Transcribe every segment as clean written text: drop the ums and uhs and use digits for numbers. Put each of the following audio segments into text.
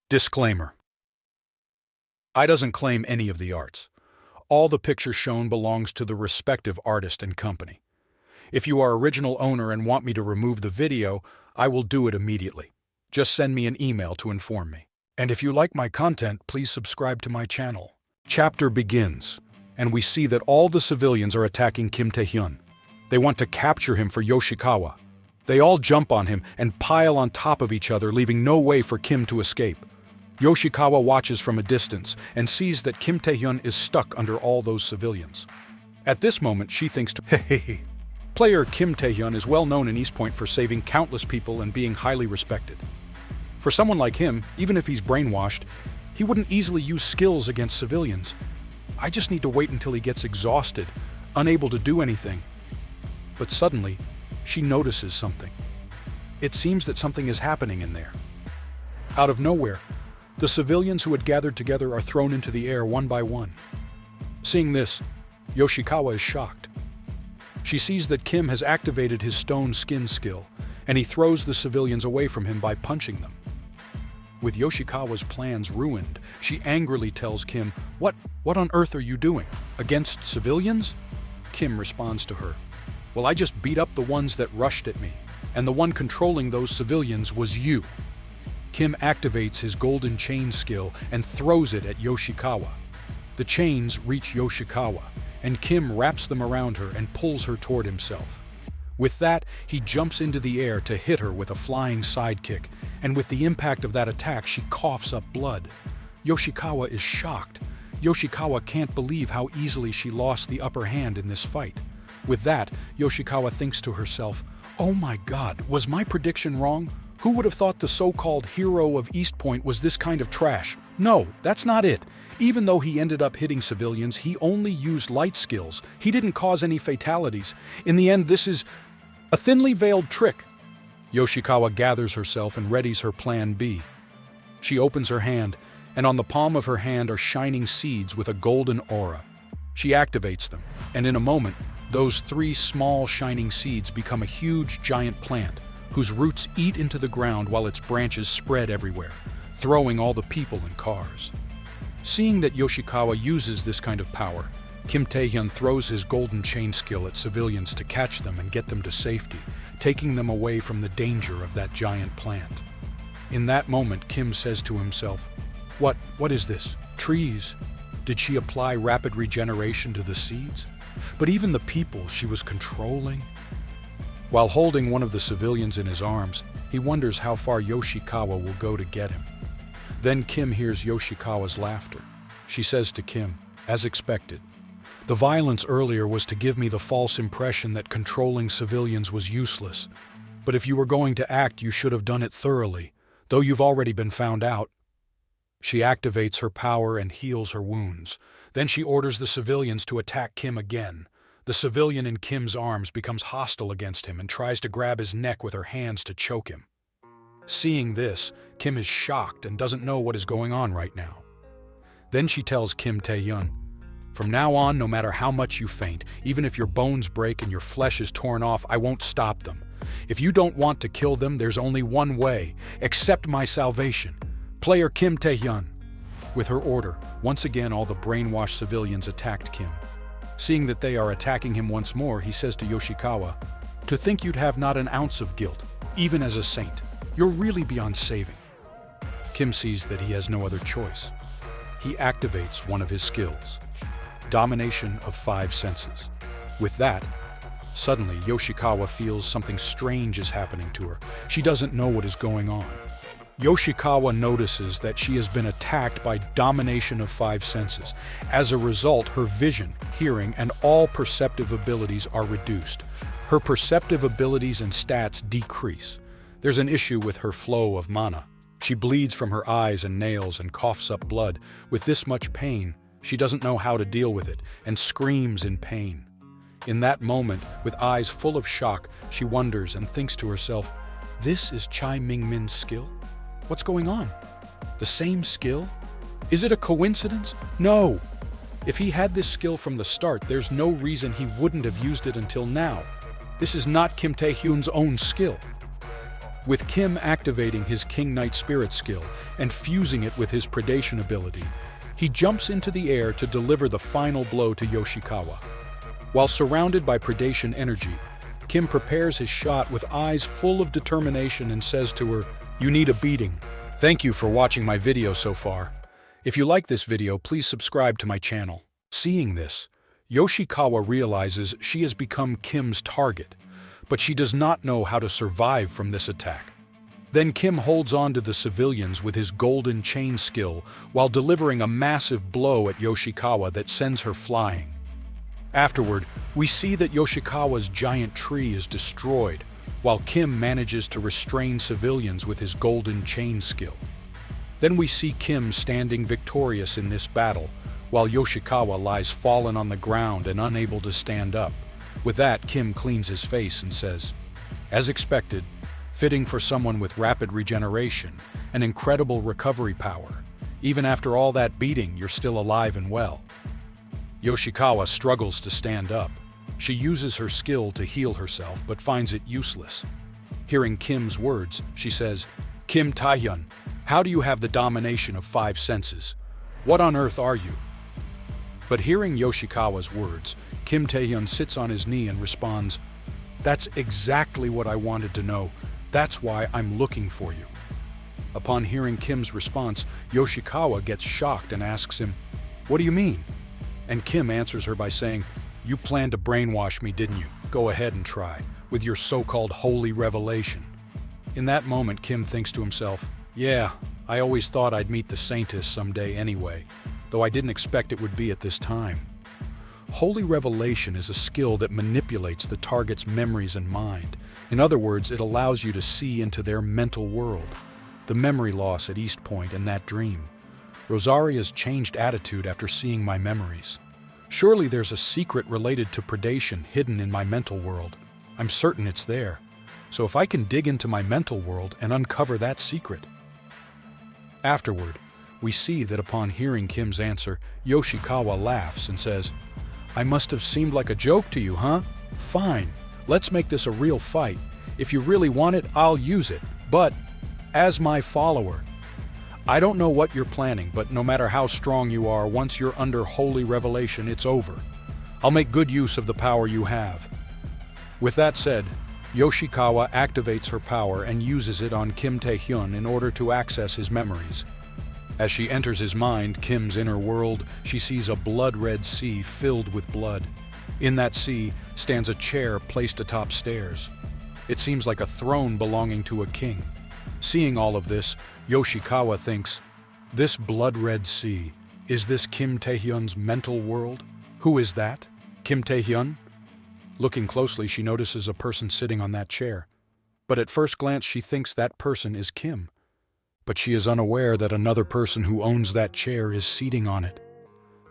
Disclaimer. I doesn't claim any of the arts. All the picture shown belongs to the respective artist and company. If you are original owner and want me to remove the video, I will do it immediately. Just send me an email to inform me. And if you like my content, please subscribe to my channel. Chapter begins, and we see that all the civilians are attacking Kim Taehyun. They want to capture him for Yoshikawa. They all jump on him and pile on top of each other, leaving no way for Kim to escape. Yoshikawa watches from a distance and sees that Kim Taehyun is stuck under all those civilians. At this moment, she thinks to hey. Player Kim Taehyun is well known in East Point for saving countless people and being highly respected. For someone like him, even if he's brainwashed, he wouldn't easily use skills against civilians. I just need to wait until he gets exhausted, unable to do anything. But suddenly, she notices something. It seems that something is happening in there. Out of nowhere, the civilians who had gathered together are thrown into the air one by one. Seeing this, Yoshikawa is shocked. She sees that Kim has activated his stone skin skill, and he throws the civilians away from him by punching them. With Yoshikawa's plans ruined, she angrily tells Kim, What on earth are you doing? Against civilians?" Kim responds to her, "Well, I just beat up the ones that rushed at me, and the one controlling those civilians was you." Kim activates his golden chain skill and throws it at Yoshikawa. The chains reach Yoshikawa, and Kim wraps them around her and pulls her toward himself. With that, he jumps into the air to hit her with a flying sidekick, and with the impact of that attack, she coughs up blood. Yoshikawa is shocked. Yoshikawa can't believe how easily she lost the upper hand in this fight. With that, Yoshikawa thinks to herself, "Oh my God, was my prediction wrong? Who would have thought the so-called hero of East Point was this kind of trash? No, that's not it. Even though he ended up hitting civilians, he only used light skills. He didn't cause any fatalities. In the end, this is a thinly veiled trick." Yoshikawa gathers herself and readies her plan B. She opens her hand, and on the palm of her hand are shining seeds with a golden aura. She activates them, and in a moment, those 3 small shining seeds become a huge giant plant, whose roots eat into the ground while its branches spread everywhere, throwing all the people and cars. Seeing that Yoshikawa uses this kind of power, Kim Taehyun throws his golden chain skill at civilians to catch them and get them to safety, taking them away from the danger of that giant plant. In that moment, Kim says to himself, What is this? Trees? Did she apply rapid regeneration to the seeds? But even the people she was controlling? While holding one of the civilians in his arms, he wonders how far Yoshikawa will go to get him. Then Kim hears Yoshikawa's laughter. She says to Kim, as expected, "The violence earlier was to give me the false impression that controlling civilians was useless. But if you were going to act, you should have done it thoroughly, though you've already been found out." She activates her power and heals her wounds. Then she orders the civilians to attack Kim again. The civilian in Kim's arms becomes hostile against him and tries to grab his neck with her hands to choke him. Seeing this, Kim is shocked and doesn't know what is going on right now. Then she tells Kim Taehyun, "From now on, no matter how much you faint, even if your bones break and your flesh is torn off, I won't stop them. If you don't want to kill them, there's only one way. Accept my salvation. Player Kim Taehyun." With her order, once again all the brainwashed civilians attacked Kim. Seeing that they are attacking him once more, he says to Yoshikawa, "To think you'd have not an ounce of guilt, even as a saint. You're really beyond saving." Kim sees that he has no other choice. He activates one of his skills, domination of 5 senses. With that, suddenly Yoshikawa feels something strange is happening to her. She doesn't know what is going on. Yoshikawa notices that she has been attacked by domination of 5 senses. As a result, her vision, hearing, and all perceptive abilities are reduced. Her perceptive abilities and stats decrease. There's an issue with her flow of mana. She bleeds from her eyes and nails and coughs up blood. With this much pain, she doesn't know how to deal with it and screams in pain. In that moment, with eyes full of shock, she wonders and thinks to herself, "This is Chai Mingmin's skill? What's going on? The same skill? Is it a coincidence? No! If he had this skill from the start, there's no reason he wouldn't have used it until now. This is not Kim Taehyun's own skill." With Kim activating his King Knight Spirit skill and fusing it with his predation ability, he jumps into the air to deliver the final blow to Yoshikawa. While surrounded by predation energy, Kim prepares his shot with eyes full of determination and says to her, "You need a beating." Thank you for watching my video so far. If you like this video, please subscribe to my channel. Seeing this, Yoshikawa realizes she has become Kim's target, but she does not know how to survive from this attack. Then Kim holds on to the civilians with his golden chain skill while delivering a massive blow at Yoshikawa that sends her flying. Afterward, we see that Yoshikawa's giant tree is destroyed, while Kim manages to restrain civilians with his golden chain skill. Then we see Kim standing victorious in this battle, while Yoshikawa lies fallen on the ground and unable to stand up. With that, Kim cleans his face and says, "As expected, fitting for someone with rapid regeneration and incredible recovery power. Even after all that beating, you're still alive and well." Yoshikawa struggles to stand up. She uses her skill to heal herself, but finds it useless. Hearing Kim's words, she says, "Kim Taehyun, how do you have the domination of 5 senses? What on earth are you?" But hearing Yoshikawa's words, Kim Taehyun sits on his knee and responds, "That's exactly what I wanted to know. That's why I'm looking for you." Upon hearing Kim's response, Yoshikawa gets shocked and asks him, "What do you mean?" And Kim answers her by saying, "You planned to brainwash me, didn't you? Go ahead and try, with your so-called holy revelation." In that moment, Kim thinks to himself, "Yeah, I always thought I'd meet the Saintess someday anyway, though I didn't expect it would be at this time." Holy revelation is a skill that manipulates the target's memories and mind. In other words, it allows you to see into their mental world. The memory loss at East Point and that dream. Rosaria's changed attitude after seeing my memories. Surely there's a secret related to predation hidden in my mental world. I'm certain it's there. So if I can dig into my mental world and uncover that secret. Afterward, we see that upon hearing Kim's answer, Yoshikawa laughs and says, "I must have seemed like a joke to you, huh? Fine, let's make this a real fight. If you really want it, I'll use it. But, as my follower, I don't know what you're planning, but no matter how strong you are, once you're under holy revelation, it's over. I'll make good use of the power you have." With that said, Yoshikawa activates her power and uses it on Kim Taehyun in order to access his memories. As she enters his mind, Kim's inner world, she sees a blood-red sea filled with blood. In that sea stands a chair placed atop stairs. It seems like a throne belonging to a king. Seeing all of this, Yoshikawa thinks, "This blood-red sea, is this Kim Taehyun's mental world? Who is that? Kim Taehyun?" Looking closely, she notices a person sitting on that chair. But at first glance, she thinks that person is Kim. But she is unaware that another person who owns that chair is seating on it.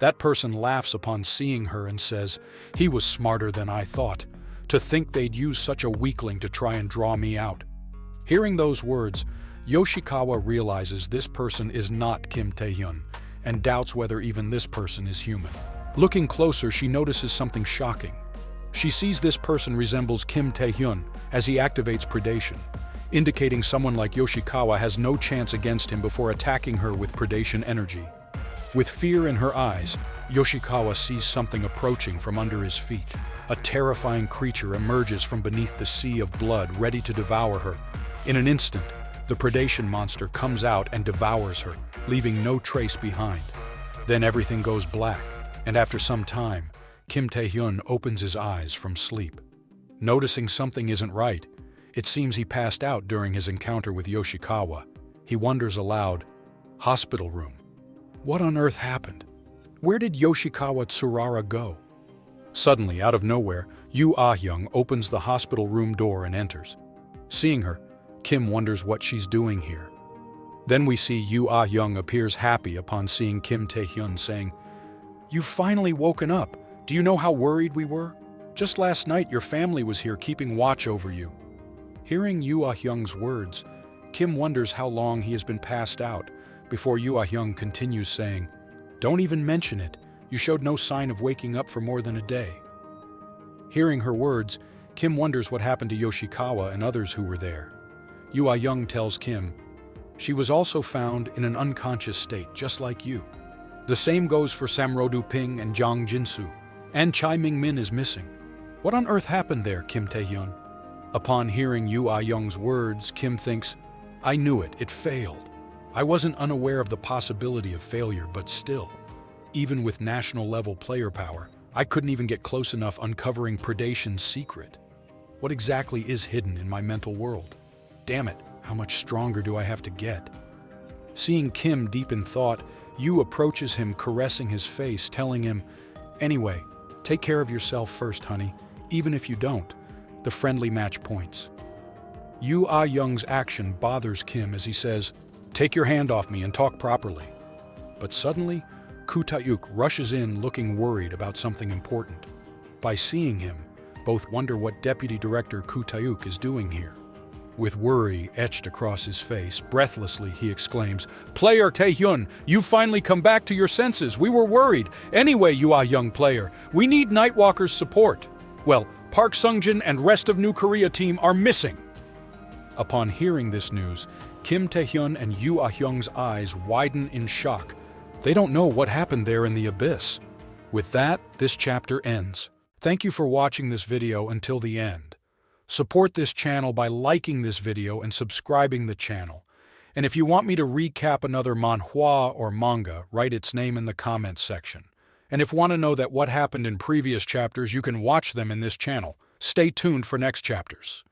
That person laughs upon seeing her and says, "He was smarter than I thought. To think they'd use such a weakling to try and draw me out." Hearing those words, Yoshikawa realizes this person is not Kim Taehyun and doubts whether even this person is human. Looking closer, she notices something shocking. She sees this person resembles Kim Taehyun as he activates predation, indicating someone like Yoshikawa has no chance against him before attacking her with predation energy. With fear in her eyes, Yoshikawa sees something approaching from under his feet. A terrifying creature emerges from beneath the sea of blood, ready to devour her. In an instant, the predation monster comes out and devours her, leaving no trace behind. Then everything goes black, and after some time, Kim Taehyun opens his eyes from sleep. Noticing something isn't right, it seems he passed out during his encounter with Yoshikawa. He wonders aloud, "Hospital room. What on earth happened? Where did Yoshikawa Tsurara go?" Suddenly, out of nowhere, Yu Ah-young opens the hospital room door and enters. Seeing her, Kim wonders what she's doing here. Then we see Yu Ah-young appears happy upon seeing Kim Taehyun, saying, "You've finally woken up. Do you know how worried we were? Just last night your family was here keeping watch over you." Hearing Yu Ah-young's words, Kim wonders how long he has been passed out, before Yu Ah-young continues saying, "Don't even mention it. You showed no sign of waking up for more than a day." Hearing her words, Kim wonders what happened to Yoshikawa and others who were there. Yoo Ah-young tells Kim, "She was also found in an unconscious state, just like you. The same goes for Samro Ping and Jang Jinsu, and Chai Ming-min is missing. What on earth happened there, Kim Taehyun?" Upon hearing Yoo Ah-young's words, Kim thinks, "I knew it, it failed. I wasn't unaware of the possibility of failure, but still, even with national-level player power, I couldn't even get close enough uncovering predation's secret. What exactly is hidden in my mental world? Damn it, how much stronger do I have to get?" Seeing Kim deep in thought, Yoo approaches him, caressing his face, telling him, "Anyway, take care of yourself first, honey. Even if you don't, the friendly match points." Yoo Ah-young's action bothers Kim as he says, "Take your hand off me and talk properly." But suddenly, Koo Taehyuk rushes in looking worried about something important. By seeing him, both wonder what Deputy Director Koo Taehyuk is doing here. With worry etched across his face, breathlessly he exclaims, "Player Taehyun, you've finally come back to your senses. We were worried. Anyway, Yoo Ah-young player, we need Nightwalker's support. Well, Park Sungjin and rest of New Korea team are missing." Upon hearing this news, Kim Taehyun and Yoo Ah-young's eyes widen in shock. They don't know what happened there in the abyss. With that, this chapter ends. Thank you for watching this video until the end. Support this channel by liking this video and subscribing the channel. And if you want me to recap another manhwa or manga, write its name in the comments section. And if you want to know that what happened in previous chapters, you can watch them in this channel. Stay tuned for next chapters.